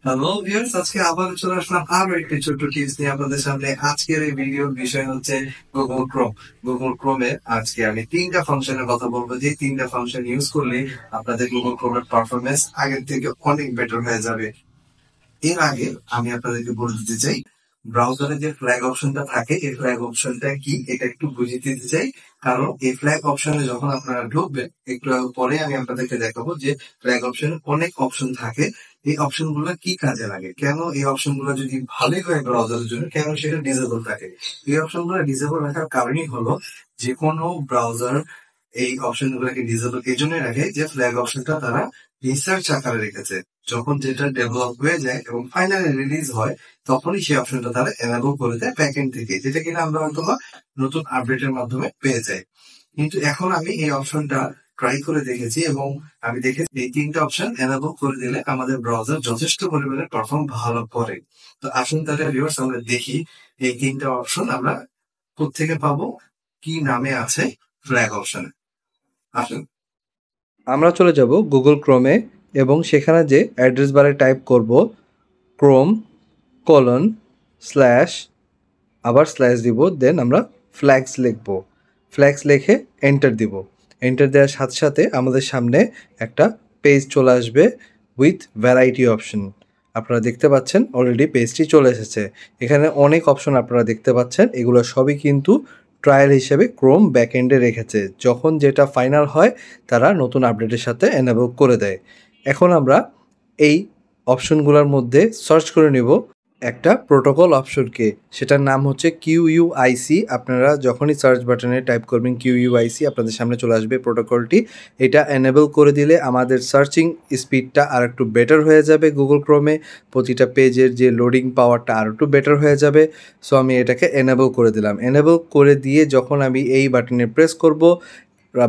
Hello viewers, আজকে আবার চলে আসলাম আরো একটি ছোট্ট টিপস নিয়ে আপনাদের সামনে। আজকের এই ভিডিওর বিষয় হচ্ছে গুগল ক্রোম। গুগল ক্রোমে আজকে আমি তিনটা ফাংশনের কথা বলবো, যে তিনটা ফাংশন ইউজ করলে আপনাদের গুগল ক্রোমের পারফরমেন্স আগের থেকে অনেক বেটার হয়ে যাবে। এর আগে আমি আপনাদেরকে বলে দিতে চাই, ব্রাউজারে যে ফ্ল্যাগ অপশনটা থাকে, এই ফ্ল্যাগ অপশনটা কি এটা একটু বুঝিয়ে দিতে চাই। কারণ এই ফ্ল্যাগ অপশনে যখন আপনারা ঢুকবেন, একটু পরে আমি আপনাদেরকে দেখাবো যে ফ্ল্যাগ অপশনে অনেক অপশন থাকে। এই অপশন গুলো কি কাজে লাগে, কেন এই অপশন গুলো যদি ভালোই হয় ব্রাউজারের জন্য, কেন সেটা ডিসেবল থাকে। এই অপশন গুলো ডিসেবল রাখার কারণই হলো, যে কোনো ব্রাউজার এই অপশন গুলোকে ডিসেবল এই জন্য রাখে যে ফ্ল্যাগ অপশনটা তারা রিসার্চ আকারে রেখেছে। যখন যেটা ডেভেলপ হয়ে যায় এবং ফাইনালি রিলিজ হয়, তখনই সেই অপশনটা তারা এনাবল করে দেয় ব্যাকএন্ড থেকে, যেটা কিনা আমরা হয়তো নতুন আপডেটের মাধ্যমে পেয়ে যাই। কিন্তু এখন আমি এই অপশনটা ট্রাই করে দেখেছি এবং আমি দেখেছি এই তিনটা অপশন এনাবল করে দিলে আমাদের ব্রাউজার যথেষ্ট পরিমাণে পারফর্ম ভালো করে। তো আসুন তাহলে ভিউয়ার্স আমরা দেখি এই তিনটা অপশন আমরা কোত্থেকে পাবো, কি নামে আছে ফ্ল্যাগ অপশনে। আসুন আমরা চলে যাব গুগল ক্রোমে এবং সেখানে যে অ্যাড্রেস বারে টাইপ করব chrome : আবার স্ল্যাশ দিব, দেন আমরা ফ্ল্যাগস লিখব। ফ্ল্যাগস লিখে এন্টার দিব। এন্টার দেওয়ার সাথে সাথে আমাদের সামনে একটা পেজ চলে আসবে উইথ ভ্যারাইটি অপশন। আপনারা দেখতে পাচ্ছেন অলরেডি পেজটি চলে এসেছে। এখানে অনেক অপশন আপনারা দেখতে পাচ্ছেন, এগুলো সবই কিন্তু ট্রায়াল হিসেবে ক্রোম ব্যাকএন্ডে রেখেছে। যখন যেটা ফাইনাল হয় তারা নতুন আপডেটের সাথে এনেবল করে দেয়। এখন আমরা এই অপশনগুলোর মধ্যে সার্চ করে নেব একটা প্রোটোকল অপশনকে, সেটার নাম হচ্ছে কিউইউআইসি। আপনারা যখনই সার্চ বাটনে টাইপ করবেন কিউইউআইসি, আপনাদের সামনে চলে আসবে প্রোটোকলটি। এটা এনেবল করে দিলে আমাদের সার্চিং স্পিডটা আর একটু বেটার হয়ে যাবে গুগল ক্রোমে। প্রতিটা পেজের যে লোডিং পাওয়ারটা আর একটু বেটার হয়ে যাবে। সো আমি এটাকে এনেবল করে দিলাম। এনেবল করে দিয়ে যখন আমি এই বাটনে প্রেস করব,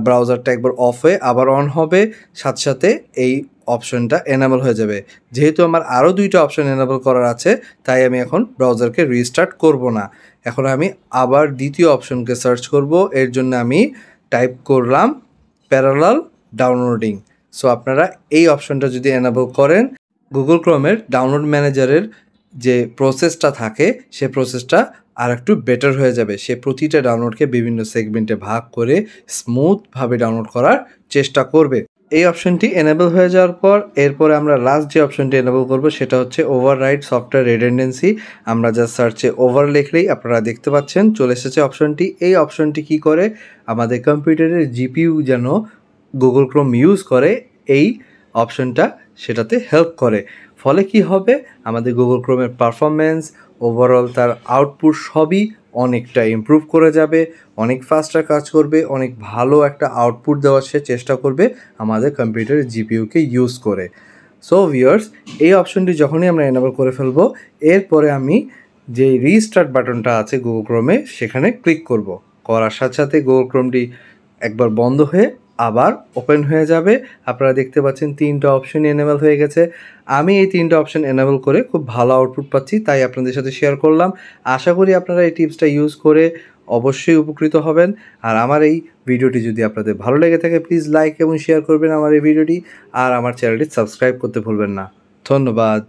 ব্রাউজারটা একবার অফ হয়ে আবার অন হবে, সাথে সাথে এই অপশনটা এনেবল হয়ে যাবে। যেহেতু আমার আরও দুইটা অপশন এনেবল করার আছে, তাই আমি এখন ব্রাউজারকে রিস্টার্ট করব না। এখন আমি আবার দ্বিতীয় অপশনকে সার্চ করব। এর জন্য আমি টাইপ করলাম প্যারালাল ডাউনলোডিং। সো আপনারা এই অপশনটা যদি এনেবল করেন, গুগল ক্রোমের ডাউনলোড ম্যানেজারের যে প্রসেসটা থাকে সে প্রসেসটা আর একটু বেটার হয়ে যাবে। সে প্রতিটা ডাউনলোডকে বিভিন্ন সেগমেন্টে ভাগ করে স্মুথভাবে ডাউনলোড করার চেষ্টা করবে। এই অপশনটি এনেবল হয়ে যাওয়ার পর এরপরে আমরা লাস্ট যে অপশনটি এনেবল করব সেটা হচ্ছে ওভাররাইড সফটওয়্যার রিডান্ডেন্সি। আমরা যা সার্চে ওভার লিখলেই আপনারা দেখতে পাচ্ছেন চলে এসেছে অপশনটি। এই অপশনটি কি করে, আমাদের কম্পিউটারের জিপিইউ যেন গুগল ক্রোম ইউজ করে, এই অপশনটা সেটাতে হেল্প করে। ফলে কি হবে, আমাদের গুগল ক্রোমের পারফরমেন্স, ওভারঅল তার আউটপুট সবই অনেকটা ইমপ্রুভ করে যাবে, অনেক ফাস্টার কাজ করবে, অনেক ভালো একটা আউটপুট দেওয়ার সে চেষ্টা করবে আমাদের কম্পিউটারের জিপিইউকে ইউজ করে। সো ভিউয়ার্স, এই অপশনটি যখনই আমরা এনেবল করে ফেলবো, এরপরে আমি যে রিস্টার্ট বাটনটা আছে গুগল ক্রোমে সেখানে ক্লিক করব। করার সাথে সাথে গুগল ক্রোমটি একবার বন্ধ হয়ে আবার ওপেন হয়ে যাবে। আপনারা দেখতে পাচ্ছেন তিনটা অপশনই এনেবল হয়ে গেছে। আমি এই তিনটা অপশন এনেবল করে খুব ভালো আউটপুট পাচ্ছি, তাই আপনাদের সাথে শেয়ার করলাম। আশা করি আপনারা এই টিপসটা ইউজ করে অবশ্যই উপকৃত হবেন। আর আমার এই ভিডিওটি যদি আপনাদের ভালো লেগে থাকে, প্লিজ লাইক এবং শেয়ার করবেন আমার এই ভিডিওটি। আর আমার চ্যানেলটি সাবস্ক্রাইব করতে ভুলবেন না। ধন্যবাদ।